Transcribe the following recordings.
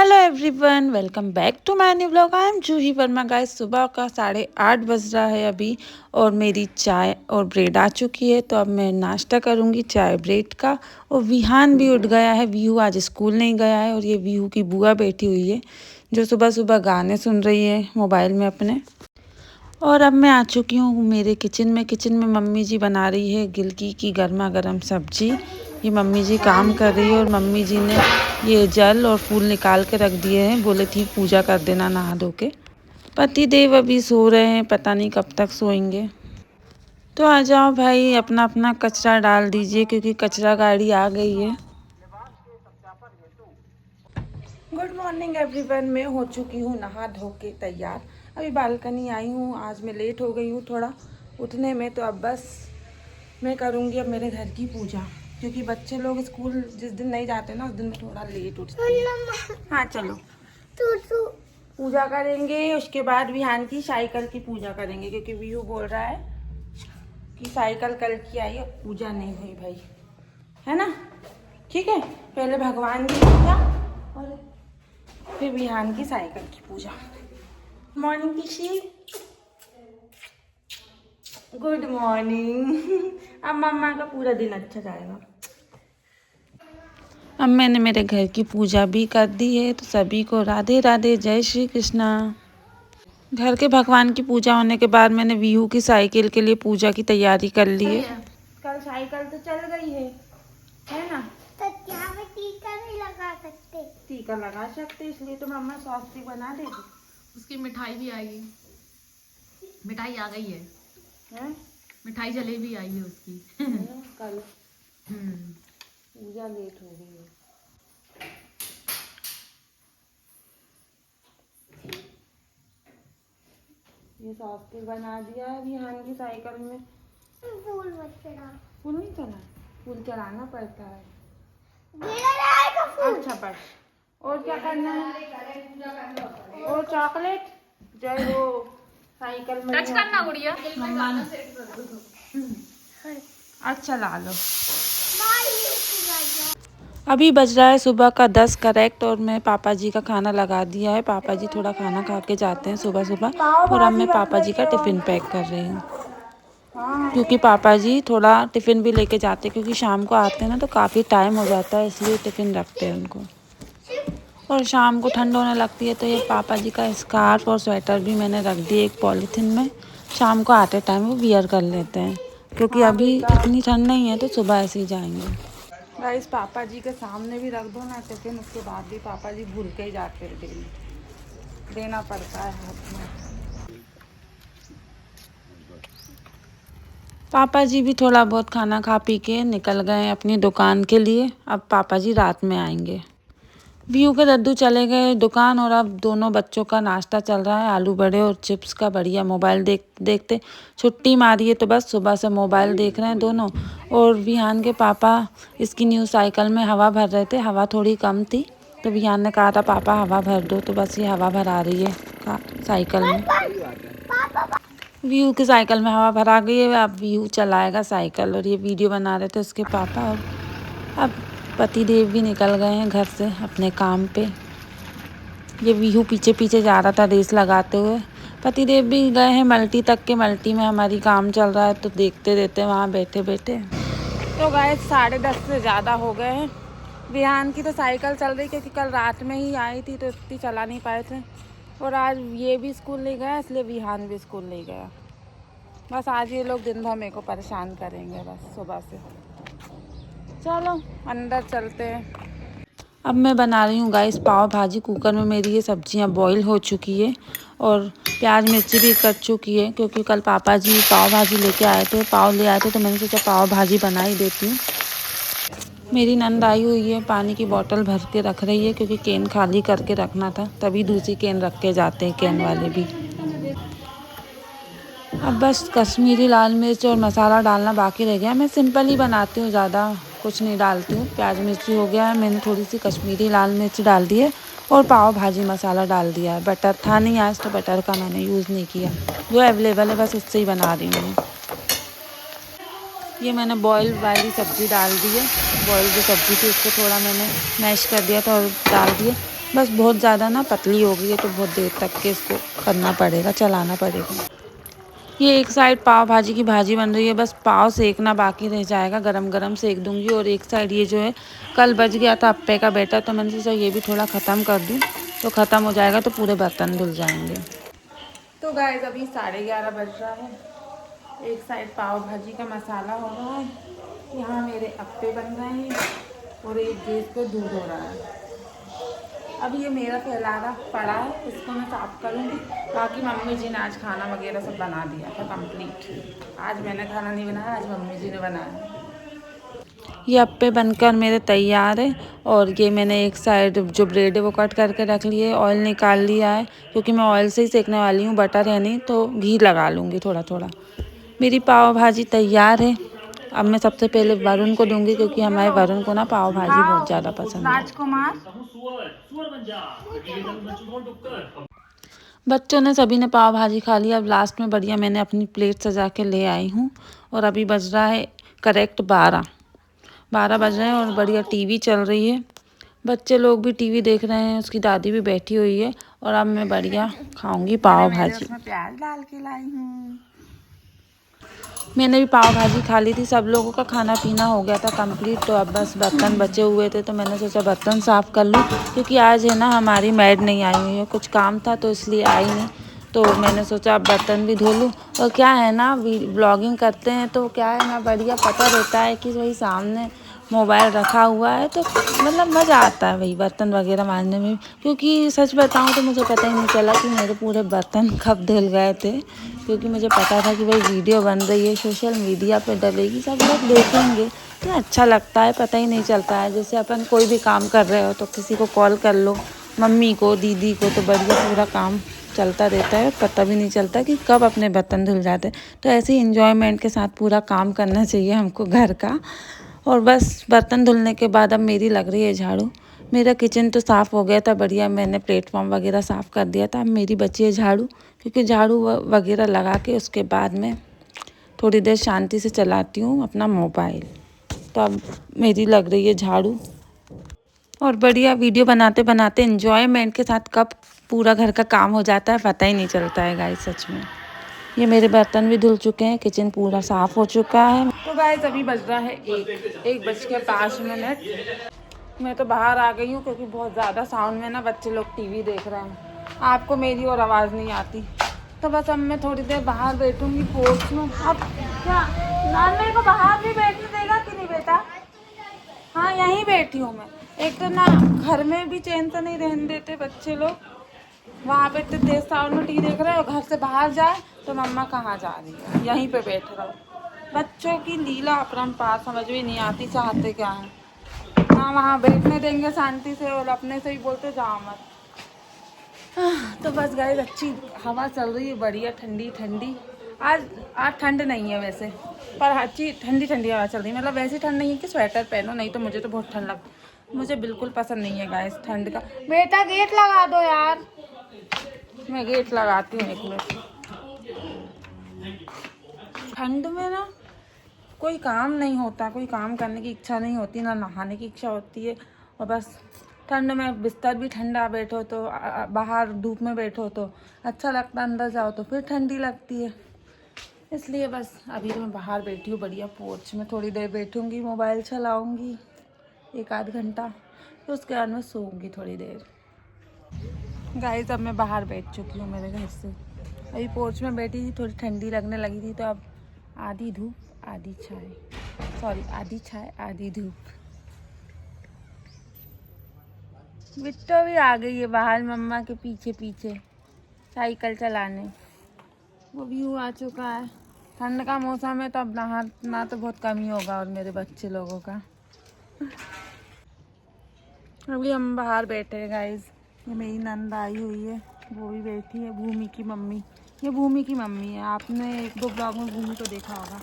Hello everyone, welcome back to my new vlog. I am Juhi Verma. Guys, सुबह का 8:30 बज रहा है अभी और मेरी चाय और ब्रेड आ चुकी है। तो अब मैं नाश्ता करूंगी चाय ब्रेड का। और विहान भी उठ गया है। विहू आज स्कूल नहीं गया है और ये विहू की बुआ बैठी हुई है जो सुबह सुबह गाने सुन रही है मोबाइल में अपने। और अब मैं आ चुकी हूँ मेरे किचन में। मम्मी जी बना रही है गिलकी की गर्मा गर्म सब्जी। ये मम्मी जी काम कर रही है और मम्मी जी ने ये जल और फूल निकाल के रख दिए हैं। बोले थी पूजा कर देना नहा धो के। पति देव अभी सो रहे हैं, पता नहीं कब तक सोएंगे। तो आ जाओ भाई, अपना अपना कचरा डाल दीजिए क्योंकि कचरा गाड़ी आ गई है। गुड मॉर्निंग एवरीवन, मैं हो चुकी हूँ नहा धो के तैयार। अभी बालकनी आई हूँ। आज मैं लेट हो गई हूँ थोड़ा उठने में। तो अब बस मैं करूँगी अब मेरे घर की पूजा, क्योंकि बच्चे लोग स्कूल जिस दिन नहीं जाते ना उस दिन मैं थोड़ा लेट उठती हूँ। हाँ चलो, पूजा करेंगे। उसके बाद विहान की साइकिल की पूजा करेंगे क्योंकि वीहू बोल रहा है कि साइकिल कल की आई अब पूजा नहीं हुई भाई, है ना। ठीक है, पहले भगवान की पूजा और फिर विहान की साइकिल की पूजा। Morning Kishi, good morning. अब मम्मा का पूरा दिन अच्छा जाएगा। अब मैंने मेरे घर की पूजा भी कर दी है। तो सभी को राधे राधे, जय श्री कृष्णा। घर के भगवान की पूजा होने के बाद मैंने वीहू की साइकिल के लिए पूजा की तैयारी कर ली है। कल साइकिल तो चल गई है ना। तो क्या में टीका नहीं लगा सकते? टीका लगा सकते, इसलिए तो मम्मा सॉफ्टी बना देगी। उसकी मिठाई भी आएगी। मिठाई आ गई है? मिठाई जलेबी आई है उसकी। कल पूजा लेट हो गई है। ये सॉफ्टी बना दिया है विहान की साइकिल में। फूल मत चढ़ा। फूल नहीं चला, फूल चढ़ाना पड़ता है। फूल। अच्छा बस, और क्या करना है? और चॉकलेट जय हो साइकिल में टच करना गुड़िया। मम्मा ने। अच्छा ला लो। अभी बज रहा है सुबह का 10 करेक्ट और मैं पापा जी का खाना लगा दिया है। पापा जी थोड़ा खाना खा के जाते हैं सुबह सुबह और अब मैं पापा जी का टिफ़िन पैक कर रही हूँ, क्योंकि पापा जी थोड़ा टिफ़िन भी लेके जाते हैं क्योंकि शाम को आते हैं ना तो काफ़ी टाइम हो जाता है, इसलिए टिफ़िन रखते हैं उनको। और शाम को ठंड होने लगती है तो ये पापा जी का स्कार्फ और स्वेटर भी मैंने रख दिए एक पॉलीथीन में। शाम को आते टाइम वो वियर कर लेते हैं क्योंकि अभी इतनी ठंड नहीं है तो सुबह ऐसे ही जाएंगे। गाइस, पापा जी के सामने भी रख दो ना टिफ़िन, उसके बाद भी पापा जी भूल के ही जाते हैं। डेली देना पड़ता है हाथ में। पापा जी भी थोड़ा बहुत खाना खा पी के निकल गए अपनी दुकान के लिए। अब पापा जी रात में आएंगे। वीहू के दद्दू चले गए दुकान और अब दोनों बच्चों का नाश्ता चल रहा है आलू बड़े और चिप्स का। बढ़िया मोबाइल देखते छुट्टी मारी है तो बस सुबह से मोबाइल देख रहे हैं दोनों। और विहान के पापा इसकी न्यू साइकिल में हवा भर रहे थे। हवा थोड़ी कम थी तो विहान ने कहा था पापा हवा भर दो, तो बस ये हवा भरा रही है साइकिल में। वीहू की साइकिल में हवा भरा गई है। अब वीहू चलाएगा साइकिल और ये वीडियो बना रहे थे उसके पापा। और अब पति देव भी निकल गए हैं घर से अपने काम पे। ये वीहू पीछे पीछे जा रहा था रेस लगाते हुए। पति देव भी गए हैं मल्टी तक के। मल्टी में हमारी काम चल रहा है तो देखते रहते वहाँ बैठे बैठे। तो गाइस 10:30 से ज़्यादा हो गए हैं। विहान की तो साइकिल चल रही क्योंकि कल रात में ही आई थी तो इतनी चला नहीं पाए थे। और आज ये भी स्कूल नहीं गया इसलिए विहान भी स्कूल नहीं गया। बस आज ये लोग दिन भर मेरे को परेशान करेंगे बस सुबह से। चलो अंदर चलते हैं। अब मैं बना रही हूँ गाइस पाव भाजी। कुकर में मेरी ये सब्जियाँ बॉईल हो चुकी है और प्याज मिर्ची भी कट चुकी है क्योंकि कल पापा जी पाव भाजी लेके आए थे, पाव ले आए थे तो मैंने सोचा पाव भाजी बना ही देती हूँ। मेरी नंद आई हुई है, पानी की बोतल भर के रख रही है क्योंकि कैन खाली करके रखना था, तभी दूसरी कैन रख के जाते हैं कैन वाले भी। अब बस कश्मीरी लाल मिर्च और मसाला डालना बाकी रह गया। मैं सिंपल ही बनाती हूँ, ज़्यादा कुछ नहीं डालती हूँ। प्याज मिर्ची हो गया है, मैंने थोड़ी सी कश्मीरी लाल मिर्च डाल दी है और पाव भाजी मसाला डाल दिया है। बटर था नहीं आज तो बटर का मैंने यूज़ नहीं किया, जो अवेलेबल है बस उससे ही बना रही हूँ। ये मैंने बॉयल वाली सब्ज़ी डाल दी है। बॉयल जो सब्ज़ी थी उसको थोड़ा मैंने मैश कर दिया था और डाल दिए। बस बहुत ज़्यादा ना पतली हो गई है तो बहुत देर तक के इसको करना पड़ेगा, चलाना पड़ेगा। ये एक साइड पाव भाजी की भाजी बन रही है, बस पाव सेकना बाकी रह जाएगा, गरम गरम सेक दूंगी। और एक साइड ये जो है कल बच गया था अप्पे का बैटर, तो मैंने सोचा ये भी थोड़ा ख़त्म कर दूँ, तो ख़त्म हो जाएगा तो पूरे बर्तन धुल जाएंगे। तो गाइस अभी 11:30 बज रहा है। एक साइड पाव भाजी का मसाला हो रहा है, यहाँ मेरे अप्पे बन रहे हैं और एक गैस पे दूध हो रहा है। अब ये मेरा फैलाना पड़ा है, इसको मैं साफ करूँगी। बाकी मम्मी जी ने आज खाना वगैरह सब बना दिया था कंप्लीट। आज मैंने खाना नहीं बनाया, आज मम्मी जी ने बनाया। ये अप्पे बनकर मेरे तैयार है। और ये मैंने एक साइड जो ब्रेड है वो कट करके रख लिए, ऑयल निकाल लिया है क्योंकि मैं ऑयल से ही सेकने वाली हूँ, बटर है नहीं तो घी लगा लूँगी थोड़ा थोड़ा। मेरी पाव भाजी तैयार है। अब मैं सबसे पहले वरुण को दूंगी क्योंकि हमारे वरुण को ना पाव भाजी बहुत ज़्यादा पसंद है। राजकुमार, बच्चों ने सभी ने पाव भाजी खा लिया। अब लास्ट में बढ़िया मैंने अपनी प्लेट सजा के ले आई हूँ। और अभी बज रहा है करेक्ट 12 बज रहे हैं और बढ़िया टीवी चल रही है। बच्चे लोग भी टीवी देख रहे हैं, उसकी दादी भी बैठी हुई है। और अब मैं बढ़िया खाऊंगी पाव भाजी। प्याज डाल के लाई हूँ। मैंने भी पाव भाजी खा ली थी, सब लोगों का खाना पीना हो गया था कंप्लीट। तो अब बस बर्तन बचे हुए थे तो मैंने सोचा बर्तन साफ़ कर लूँ क्योंकि आज है ना हमारी मैड नहीं आई हुई है, कुछ काम था तो इसलिए आई नहीं। तो मैंने सोचा अब बर्तन भी धो लूँ। और क्या है ना व्लॉगिंग करते हैं तो क्या है ना बढ़िया पता रहता है कि वही सामने मोबाइल रखा हुआ है तो मतलब मज़ा आता है वही बर्तन वगैरह मांजने में। क्योंकि सच बताऊं तो मुझे पता ही नहीं चला कि मेरे पूरे बर्तन कब धुल गए थे, क्योंकि मुझे पता था कि भाई वीडियो बन रही है, सोशल मीडिया पे डलेगी, सब लोग देखेंगे तो अच्छा लगता है, पता ही नहीं चलता है। जैसे अपन कोई भी काम कर रहे हो तो किसी को कॉल कर लो, मम्मी को, दीदी को, तो बढ़िया पूरा काम चलता रहता है और पता भी नहीं चलता कि कब अपने बर्तन धुल जाते हैं। तो ऐसे ही इंजॉयमेंट के साथ पूरा काम करना चाहिए हमको घर का। और बस बर्तन धुलने के बाद अब मेरी लग रही है झाड़ू। मेरा किचन तो साफ़ हो गया था बढ़िया, मैंने प्लेटफॉर्म वगैरह साफ़ कर दिया था। अब मेरी बची है झाड़ू, क्योंकि झाड़ू वगैरह लगा के उसके बाद में थोड़ी देर शांति से चलाती हूँ अपना मोबाइल। तो अब मेरी लग रही है झाड़ू। और बढ़िया वीडियो बनाते बनाते एंजॉयमेंट के साथ कब पूरा घर का काम हो जाता है पता ही नहीं चलता है गाइस, सच में। ये मेरे बर्तन भी धुल चुके हैं, किचन पूरा साफ़ हो चुका है। तो गाइस अभी बज रहा है 1:05। मैं तो बाहर आ गई हूँ क्योंकि बहुत ज़्यादा साउंड में ना बच्चे लोग टीवी देख रहे हैं, आपको मेरी और आवाज़ नहीं आती। तो बस अब मैं थोड़ी देर बाहर बैठूंगी पोर्च में। अब क्या नान मेरे को बाहर भी बैठने देगा कि नहीं बेटा? हाँ यहीं बैठी हूँ मैं। एक तो ना घर में भी चैन से नहीं रहने देते बच्चे लोग, वहाँ पे इतने तेज साउंड में टीवी देख रहे हैं और घर से बाहर जाए तो मम्मा कहाँ जा रही है, यहीं पे बैठ रहो। बच्चों की लीला अपरंपार समझ में नहीं आती, चाहते क्या है ना, वहाँ बैठने देंगे शांति से और अपने से ही बोलते जाओ मत। तो बस गाइस अच्छी हवा चल रही है बढ़िया ठंडी ठंडी। आज ठंड नहीं है वैसे, पर अच्छी ठंडी ठंडी हवा चल रही है। मतलब वैसी ठंड नहीं है कि स्वेटर पहनो, नहीं तो मुझे तो बहुत ठंड लगती, मुझे बिल्कुल पसंद नहीं है गाइस ठंड का। बेटा गेट लगा दो यार, मैं गेट लगाती हूँ 1 मिनट। ठंड में ना कोई काम नहीं होता, कोई काम करने की इच्छा नहीं होती, ना नहाने की इच्छा होती है। और बस ठंड में बिस्तर भी ठंडा, बैठो तो बाहर धूप में बैठो तो अच्छा लगता, अंदर जाओ तो फिर ठंडी लगती है। इसलिए बस अभी तो मैं बाहर बैठी हूँ बढ़िया पोर्च में, थोड़ी देर बैठूँगी, मोबाइल चलाऊँगी 1-8 घंटा, फिर उसके बाद में सोऊंगी थोड़ी देर। गाइस अब मैं बाहर बैठ चुकी हूँ मेरे घर से, अभी पोर्च में बैठी थी, थोड़ी ठंडी लगने लगी थी। तो अब आधी धूप आधी छाए, आधी छाए आधी धूप। बिट्टो भी आ गई है बाहर मम्मा के पीछे पीछे साइकिल चलाने, वो भी आ चुका है। ठंड का मौसम है तो अब नहाना तो बहुत कम ही होगा और मेरे बच्चे लोगों का। अभी हम बाहर बैठे हैं गाइस, ये मेरी नंद आई हुई है, वो भी बैठी है, भूमि की मम्मी। ये भूमि की मम्मी है, आपने 1-2 ब्लॉग में भूमि को देखा होगा।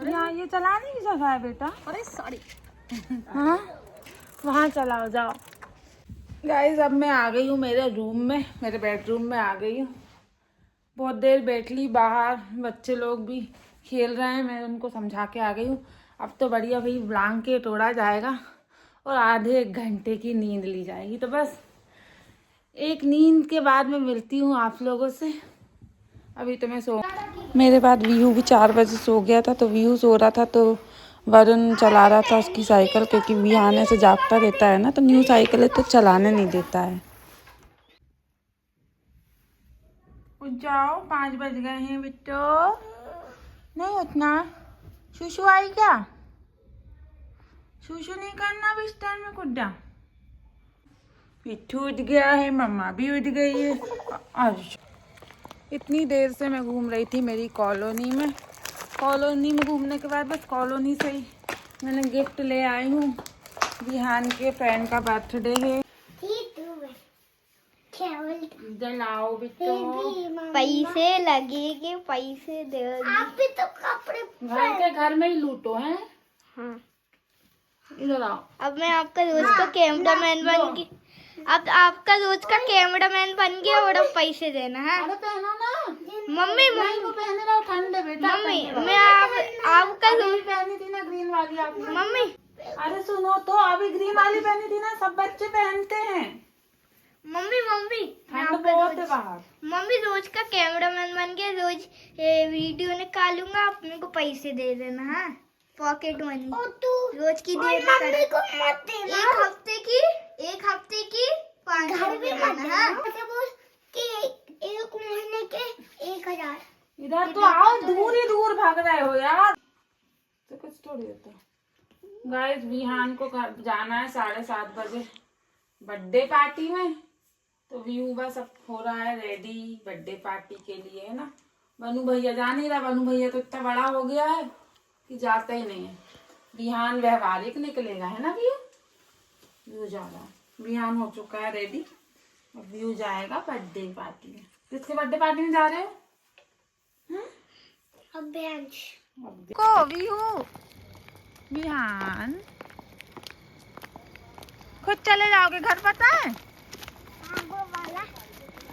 यहाँ ये चलाने की जगह है बेटा, अरे सॉरी। हाँ वहाँ चलाओ जाओ। गाइस अब मैं आ गई हूँ मेरे रूम में, मेरे बेडरूम में आ गई हूँ। बहुत देर बैठ ली बाहर, बच्चे लोग भी खेल रहे हैं, मैं उनको समझा के आ गई हूँ। अब तो बढ़िया भाई ब्लैंकेट ओढ़ा जाएगा और आधे एक घंटे की नींद ली जाएगी। तो बस एक नींद के बाद मैं मिलती हूँ आप लोगों से। अभी तो मैं मेरे बाद वीहू भी 4 बजे सो गया था। तो वीहू सो रहा था तो वरुण चला रहा था उसकी साइकिल, क्योंकि विहान से जागता रहता है ना, तो न्यू साइकिल है तो चलाने नहीं देता है। उठ जाओ, 5 बज गए हैं बिट्टो, नहीं उठना। शूशू आई क्या? शूशू नहीं करना बिस्तर में कुड्डा। पिट्ठू उठ गया है, मम्मा भी उठ गई है। आज इतनी देर से मैं घूम रही थी मेरी कॉलोनी में। कॉलोनी में घूमने के बाद बस कॉलोनी से ही मैंने गिफ्ट ले आई हूँ। विहान के फ्रेंड का बर्थडे है। इधर लाओ बिट्टो, पैसे लगेंगे, पैसे दोगी। आप भी तो कपड़े घर में ही लूटो हैं। हाँ। इधर आओ। अब मैं आपका रोज का कैमरामैन बन गई। अब आपका रोज का कैमरामैन बन गया और अब पैसे देना है। अरे पहनो ना मम्मी को पहने रहो, ठंड है बेटा। मम्मी मैं आपका रोज पहनी थी ना ग्रीन वाली आपने। मम्मी अरे सुनो तो, अभी ग्रीन वाली पहनी थी ना, सब बच्चे पहनते हैं। मम्मी मैं ठंड आपका बहुत है रोज बाहर। मम्मी रोज का कैमरामैन बन गया। रोज वीडियो निकालूंगा, अपने को पैसे दे देना है, पॉकेट मनी। रोज की देर एक हफ्ते की 500 रुपये देना है। एक महीने के 1000। इधर तो आओ, दूर ही दूर भाग रहे हो यार। तो कुछ थोड़ी होता। गाइस विहान को जाना है 7:30 बजे बर्थडे पार्टी में। तो व्यू बस अब हो रहा है रेडी बर्थडे पार्टी के लिए, है ना। बनू भैया जा नहीं रहा। बनू भैया तो इतना बड़ा हो गया है कि जाता ही नहीं है। विहान व्यवहारिक निकलेगा, है ना व्यू। व्यू जा रहा है, विहान हो चुका है रेडी। अब व्यू जाएगा बर्थडे पार्टी में। किसके बर्थडे पार्टी में जा रहे हो? को व्यू विहान खुद चले जाओगे घर, पता है?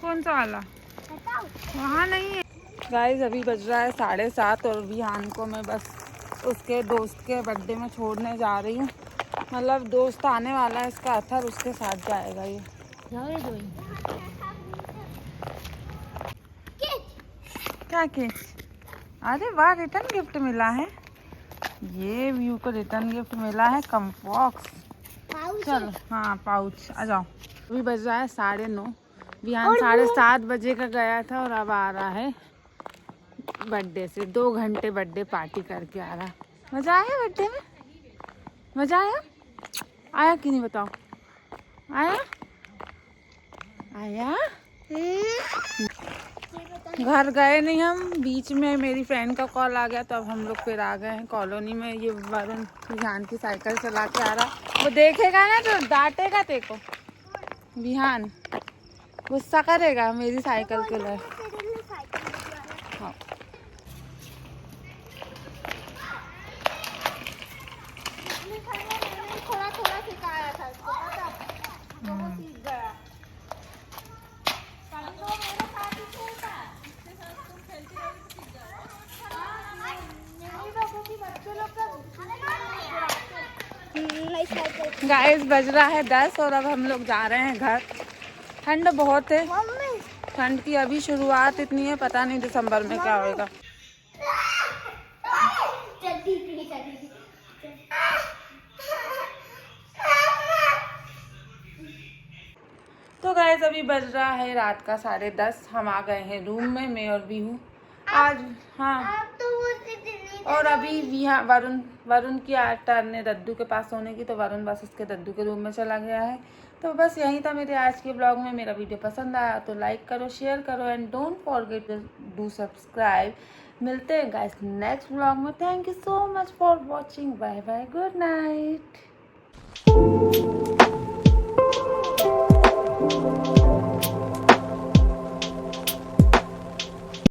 कौन सा वाला? वहाँ नहीं है। गाइस अभी बज रहा है 7:30 और विहान को मैं बस उसके दोस्त के बर्थडे में छोड़ने जा रही हूँ। मतलब दोस्त आने वाला है इसका अथर, उसके साथ जाएगा ये। क्या केक? अरे वाह, रिटर्न गिफ्ट मिला है। ये व्यू को रिटर्न गिफ्ट मिला है कम्फॉक्स। चलो हाँ पाउच, आ जाओ। अभी बज रहा है 9:30। विहान 7:30 बजे का गया था और अब आ रहा है बर्थडे से। 2 घंटे बर्थडे पार्टी करके आ रहा। मजा आया बर्थडे में? मजा आया? आया कि नहीं बताओ? आया? आया? घर गए नहीं हम, बीच में मेरी फ्रेंड का कॉल आ गया तो अब हम लोग फिर आ गए हैं कॉलोनी में। ये वरुण विहान की साइकिल चला के आ रहा। वो देखेगा ना तो डांटेगा तेरे को। विहान गुस्सा करेगा मेरी साइकिल के लिए। हाँ। थोड़ा सिखाया था उसको, पता तो वो सीख गया। गाइस बज रहा है 10 और अब हम लोग जा रहे हैं घर। ठंड बहुत है। ठंड की अभी शुरुआत इतनी है, पता नहीं दिसंबर में क्या होएगा। तो गाइस अभी बज रहा है रात का 10:30। हम आ गए हैं रूम में, मैं और भी हूँ आज। हाँ और अभी वरुण की टर्न है दद्दू के पास सोने की, तो वरुण बस उसके दद्दू के रूम में चला गया है। तो बस यही था मेरे आज के ब्लॉग में। मेरा वीडियो पसंद आया तो लाइक करो, शेयर करो and don't forget do subscribe. मिलते हैं गाइस नेक्स्ट ब्लॉग में। Thank you so much for watching. Bye bye, good night.